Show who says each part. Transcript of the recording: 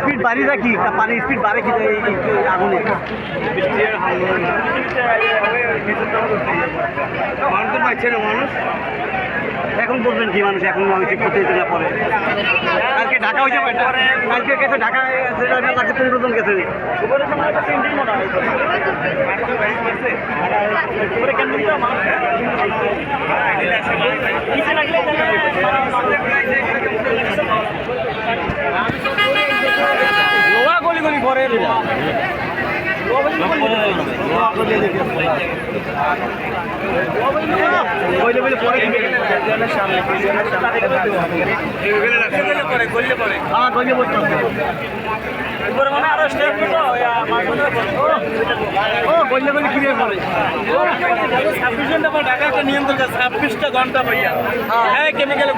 Speaker 1: speed বাড়ি যায় কি পানির স্পিড বাড়ে কি আগুনে মানুষ এখন বলবেন কি মানুষ এখন করতে যেতে না পরে কালকে ঢাকা হয়েছে কালকে গেছে ঢাকা লাগছে 15 জন গেছে লোয়া গলি গলি করে নিয়ন্ত্রণ 26টা ঘন্টা ভাইয়া হ্যাঁ কেমিক্যাল